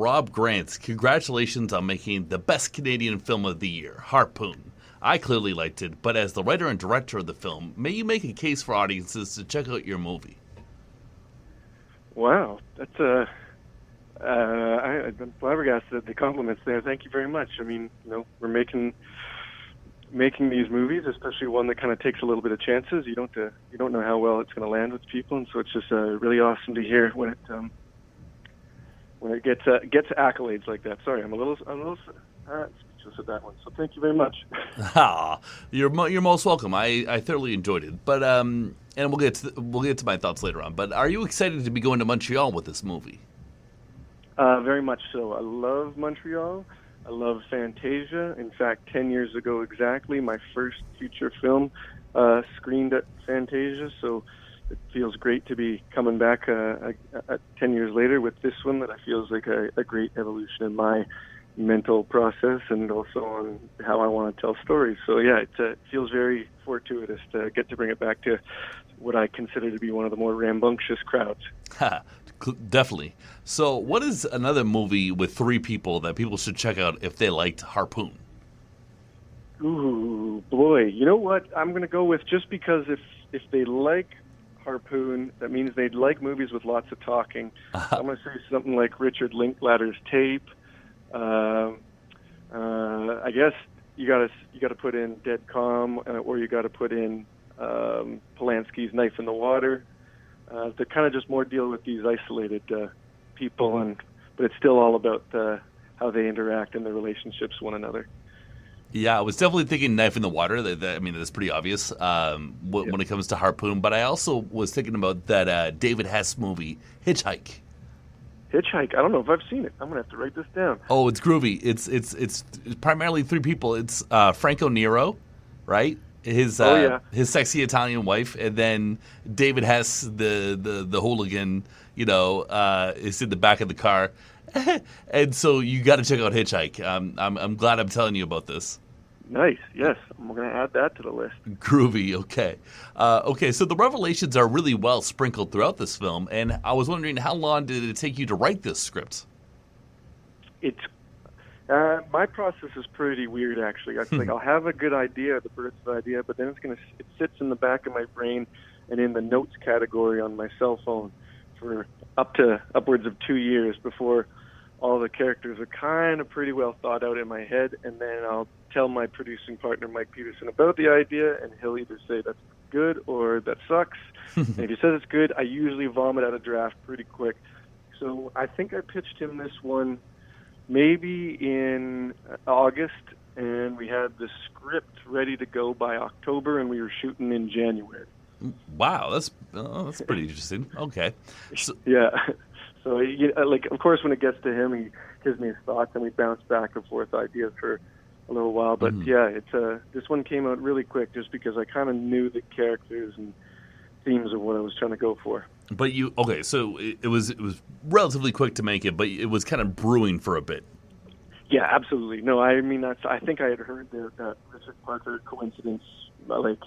Rob Grant, congratulations on making the best Canadian film of the year, Harpoon. I clearly liked it, but as the writer and director of the film, may you make a case for audiences to check out your movie? Wow, that's I've been flabbergasted at the compliments there. Thank you very much. I mean, we're making these movies, especially one that kind of takes a little bit of chances. You don't know how well it's going to land with people, and so it's just really awesome to hear when it gets accolades like that. Sorry, I'm a little speechless at that one. So thank you very much. You're most welcome. I thoroughly enjoyed it, but and we'll get to my thoughts later on. But are you excited to be going to Montreal with this movie? Very much so. I love Montreal. I love Fantasia. In fact, 10 years ago exactly, my first feature film screened at Fantasia, so it feels great to be coming back 10 years later with this one that I feel is like a great evolution in my mental process and also on how I want to tell stories. So yeah, it feels very fortuitous to get to bring it back to what I consider to be one of the more rambunctious crowds. Definitely. So what is another movie with three people that people should check out if they liked Harpoon? Ooh, boy. You know what? I'm going to go with, just because if they like Harpoon, that means they'd like movies with lots of talking. I'm going to say something like Richard Linklater's Tape. I guess you got to put in Dead Calm, or you got to put in Polanski's Knife in the Water. They kind of just more deal with these isolated people, but it's still all about how they interact and their relationships with one another. Yeah, I was definitely thinking Knife in the Water. I mean, that's pretty obvious when it comes to Harpoon. But I also was thinking about that David Hess movie, Hitchhike. Hitchhike? I don't know if I've seen it. I'm going to have to write this down. Oh, it's groovy. It's primarily three people. It's Franco Nero, right? His sexy Italian wife, and then David Hess, the hooligan, is in the back of the car. And so you got to check out Hitchhike. I'm glad I'm telling you about this. Nice. Yes, I'm going to add that to the list. Groovy. Okay. Okay. So the revelations are really well sprinkled throughout this film, and I was wondering, how long did it take you to write this script? My process is pretty weird, actually. I think I'll have a good idea, the birth of the idea, but then it sits in the back of my brain and in the notes category on my cell phone for upwards of 2 years before all the characters are kind of pretty well thought out in my head, and then I'll tell my producing partner, Mike Peterson, about the idea, and he'll either say that's good or that sucks. And if he says it's good, I usually vomit out a draft pretty quick. So I think I pitched him this one maybe in August, and we had the script ready to go by October, and we were shooting in January. Wow, that's pretty interesting. Okay. Yeah. So, of course, when it gets to him, he gives me his thoughts, and we bounce back and forth ideas for a little while. But yeah, this one came out really quick, just because I kind of knew the characters and themes of what I was trying to go for. But so it was relatively quick to make it, but it was kind of brewing for a bit. Yeah, absolutely. No, I mean, I think I had heard that Richard Parker coincidence like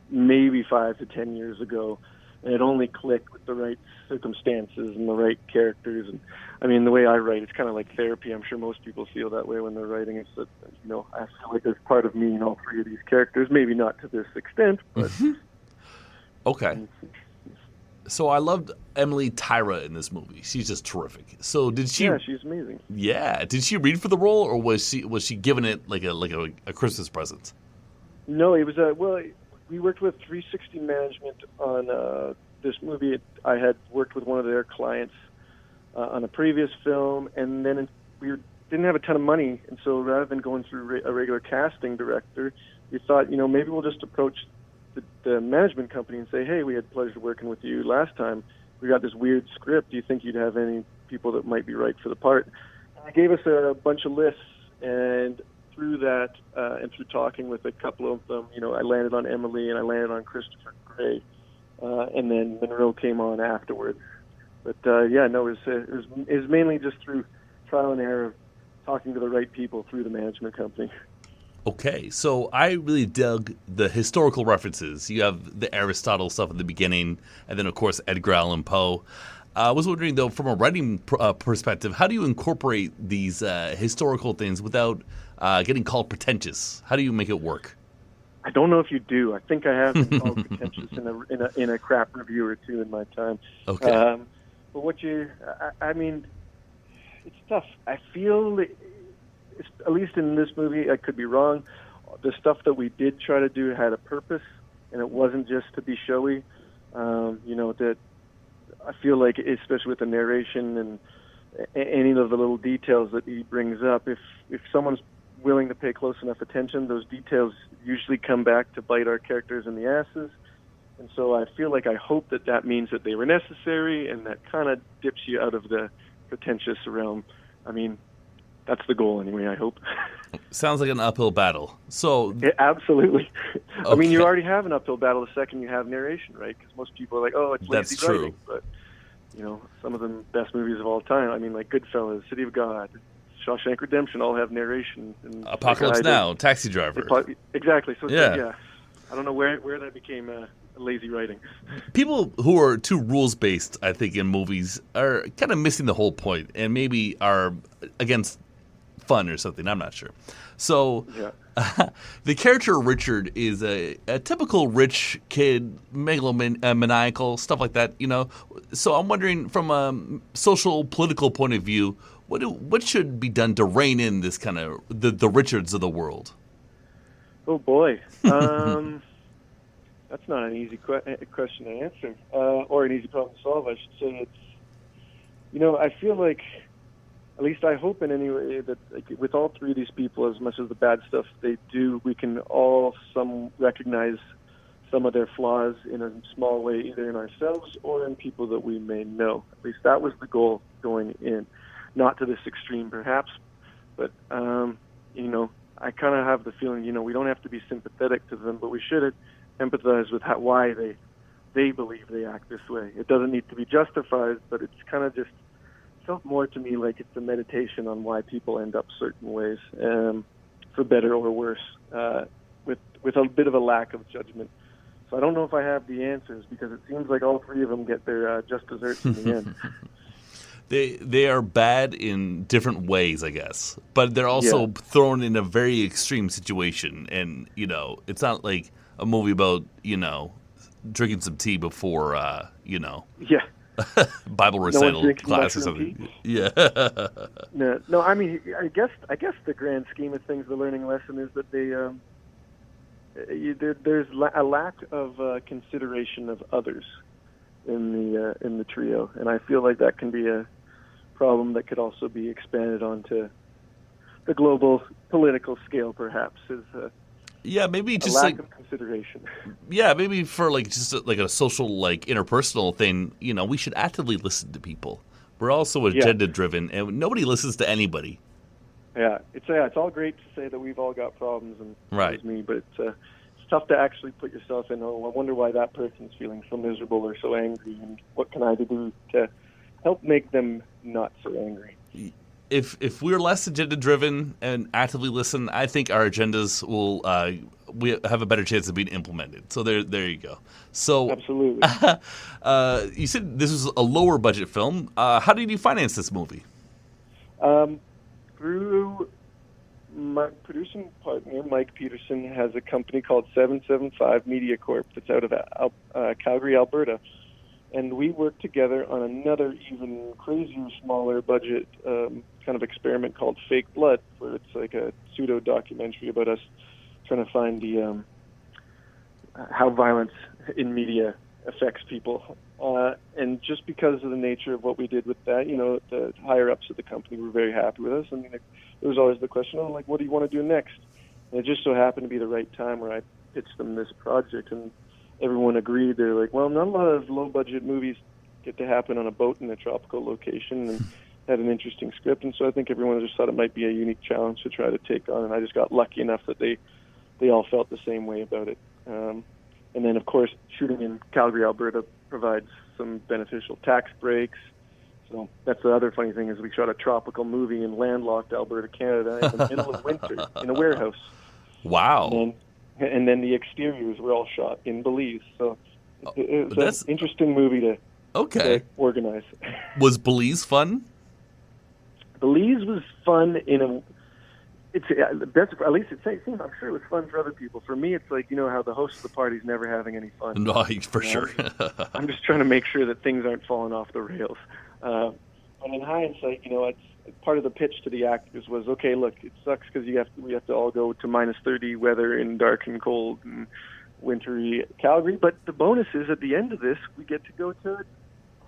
maybe 5 to 10 years ago, and it only clicked with the right circumstances and the right characters. And I mean, the way I write, it's kind of like therapy. I'm sure most people feel that way when they're writing. It's that, I feel like there's part of me in all three of these characters. Maybe not to this extent, but okay. So I loved Emily Tyra in this movie. She's just terrific. So did she? Yeah, she's amazing. Yeah, did she read for the role, or was she given it like a Christmas present? No, it was we worked with 360 Management on this movie. I had worked with one of their clients on a previous film, and then didn't have a ton of money, and so rather than going through a regular casting director, we thought, maybe we'll just approach the management company and say, hey, we had pleasure working with you last time. We got this weird script. Do you think you'd have any people that might be right for the part? And they gave us a bunch of lists, and through that and through talking with a couple of them, I landed on Emily and I landed on Christopher Gray, and then Monroe came on afterwards. But it was mainly just through trial and error of talking to the right people through the management company. Okay, so I really dug the historical references. You have the Aristotle stuff at the beginning, and then, of course, Edgar Allan Poe. I was wondering, though, from a writing perspective, how do you incorporate these historical things without getting called pretentious? How do you make it work? I don't know if you do. I think I have been called pretentious in a crap review or two in my time. Okay. But I mean, it's tough. I feel, at least in this movie, I could be wrong, the stuff that we did try to do had a purpose, and it wasn't just to be showy. That I feel like, especially with the narration and any of the little details that he brings up, if someone's willing to pay close enough attention, those details usually come back to bite our characters in the asses. And so I feel like I hope that means that they were necessary, and that kind of dips you out of the pretentious realm. I mean, that's the goal anyway, I hope. Sounds like an uphill battle. So Yeah, absolutely. Okay. I mean, you already have an uphill battle the second you have narration, right? Because most people are like, oh, it's lazy That's true. writing. But, some of the best movies of all time, I mean, like Goodfellas, City of God, Shawshank Redemption, all have narration. And Apocalypse Now, Taxi Driver. Exactly. So, Yeah. I don't know where that became lazy writing. People who are too rules-based, I think, in movies are kind of missing the whole point and maybe are against fun or something. I'm not sure. So the character Richard is a typical rich kid, megalomaniacal, stuff like that, So I'm wondering, from a social, political point of view, what should be done to rein in this kind of the Richards of the world? Oh, boy. That's not an easy question to answer, or an easy problem to solve, I should say. It's, I feel like, at least I hope in any way, that with all three of these people, as much as the bad stuff they do, we can all recognize some of their flaws in a small way, either in ourselves or in people that we may know. At least that was the goal going in. Not to this extreme, perhaps, but, I kind of have the feeling, we don't have to be sympathetic to them, but we should empathize with why they believe they act this way. It doesn't need to be justified, but it's kind of just felt more to me like it's a meditation on why people end up certain ways, for better or worse, with a bit of a lack of judgment. So I don't know if I have the answers, because it seems like all three of them get their just desserts in the end. They are bad in different ways, I guess, but they're also thrown in a very extreme situation, and it's not like a movie about drinking some tea before Bible recital class or something. Tea? Yeah. No. I mean, I guess the grand scheme of things, the learning lesson is that there's a lack of consideration of others in the trio, and I feel like that can be a problem that could also be expanded onto the global political scale, perhaps. Maybe just a lack of consideration. Yeah, maybe for just a social, interpersonal thing, we should actively listen to people. We're also agenda driven, and nobody listens to anybody. Yeah, it's all great to say that we've all got problems, and right. Me, but it's tough to actually put yourself in. Oh, I wonder why that person's feeling so miserable or so angry, and what can I do to help make them not so angry? If we're less agenda driven and actively listen, I think our agendas will we have a better chance of being implemented. So there you go. So absolutely. You said this was a lower budget film. How did you finance this movie? Through my producing partner, Mike Peterson, has a company called 775 Media Corp that's out of Calgary, Alberta. And we worked together on another even crazier, smaller budget kind of experiment called Fake Blood, where it's like a pseudo documentary about us trying to find the how violence in media affects people. And just because of the nature of what we did with that, the higher ups of the company were very happy with us. I mean, there was always the question, what do you want to do next? And it just so happened to be the right time where I pitched them this project, and everyone agreed. They're like, well, not a lot of low-budget movies get to happen on a boat in a tropical location, and had an interesting script. And so I think everyone just thought it might be a unique challenge to try to take on. And I just got lucky enough that they all felt the same way about it. And then, of course, shooting in Calgary, Alberta provides some beneficial tax breaks. So that's the other funny thing, is we shot a tropical movie in landlocked Alberta, Canada, in the middle of winter in a warehouse. Wow. And then the exteriors were all shot in Belize. So it was an interesting movie Okay. Organize. Was Belize fun? Belize was fun in a. It's that's at least it seems. I'm sure it was fun for other people. For me, it's like, you know how the host of the party's never having any fun. No, for sure. I'm just trying to make sure that things aren't falling off the rails. But in hindsight, it's part of the pitch to the actors was, okay, look, it sucks because we have to all go to -30 weather in dark and cold and wintry Calgary. But the bonus is at the end of this, we get to go to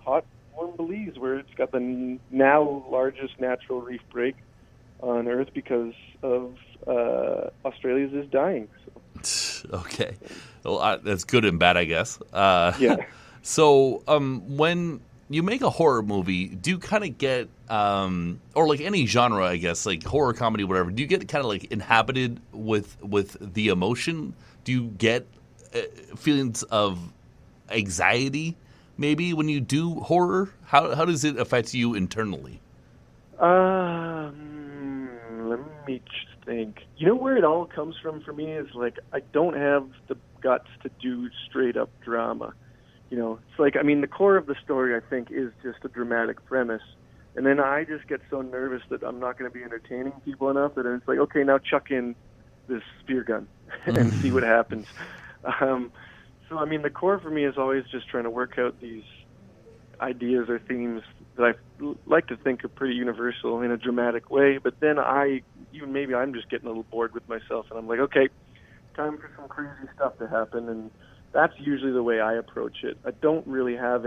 hot, warm Belize, where it's got the now largest natural reef break on Earth because of Australia's is dying. So. Okay. Well, that's good and bad, I guess. Yeah. So when you make a horror movie, do you kind of get, or like any genre, I guess, like horror, comedy, whatever, do you get kind of like inhabited with the emotion? Do you get feelings of anxiety maybe when you do horror? How does it affect you internally? Let me just think. Where it all comes from for me is like I don't have the guts to do straight up drama. It's like, the core of the story, I think, is just a dramatic premise. And then I just get so nervous that I'm not going to be entertaining people enough that it's like, okay, now chuck in this spear gun and see what happens. So, the core for me is always just trying to work out these ideas or themes that I like to think are pretty universal in a dramatic way. But then maybe I'm just getting a little bored with myself, and I'm like, okay, time for some crazy stuff to happen. And that's usually the way I approach it. I don't really have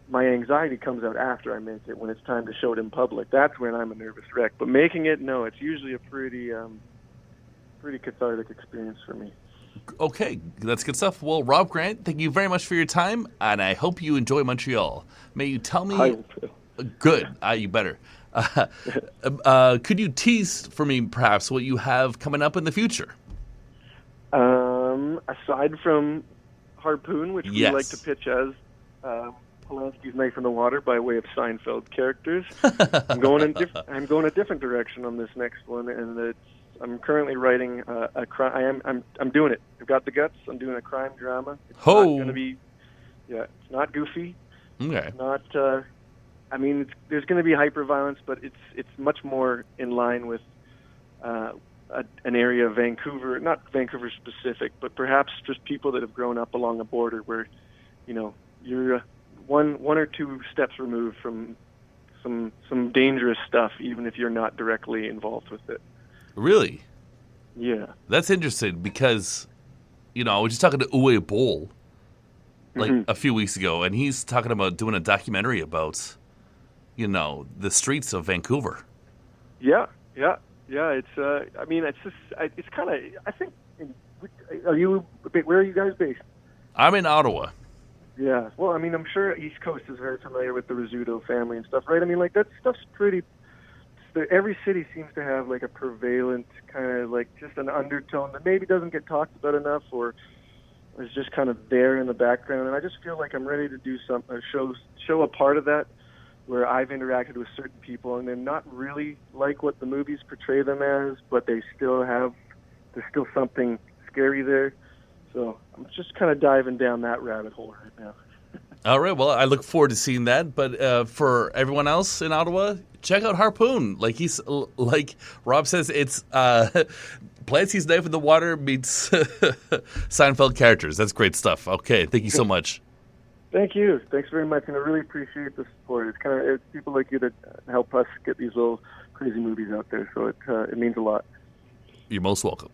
my anxiety comes out after I make it, when it's time to show it in public. That's when I'm a nervous wreck. But making it, no, it's usually a pretty cathartic experience for me. Okay, that's good stuff. Well, Rob Grant, thank you very much for your time, and I hope you enjoy Montreal. May you tell me... I will. Good. You better. Could you tease for me, perhaps, what you have coming up in the future? Aside from Harpoon, which we like to pitch as Polanski's Knife in the Water by way of Seinfeld characters, I'm going a different direction on this next one, and I'm currently writing a crime. I'm doing it. I've got the guts. I'm doing a crime drama. It's not going to be. Yeah, it's not goofy. Okay. It's not. There's going to be hyper violence, but it's much more in line with an area of Vancouver, not Vancouver specific, but perhaps just people that have grown up along a border where, you're one or two steps removed from some dangerous stuff, even if you're not directly involved with it. Really? Yeah. That's interesting because, I was just talking to Uwe Boll a few weeks ago, and he's talking about doing a documentary about, the streets of Vancouver. Yeah. It's it's just it's kind of, I think. Where are you guys based? I'm in Ottawa. Yeah. Well, I'm sure East Coast is very familiar with the Rizzuto family and stuff, right? That stuff's pretty. Every city seems to have like a prevalent kind of like just an undertone that maybe doesn't get talked about enough, or is just kind of there in the background. And I just feel like I'm ready to do show a part of that where I've interacted with certain people and they're not really like what the movies portray them as, but there's still something scary there. So I'm just kind of diving down that rabbit hole right now. All right. Well, I look forward to seeing that. But for everyone else in Ottawa, check out Harpoon. Like Rob says, it's Polanski's Knife in the Water meets Seinfeld characters. That's great stuff. Okay. Thank you so much. Thank you. Thanks very much, and I really appreciate the support. It's people like you that help us get these little crazy movies out there, so it means a lot. You're most welcome.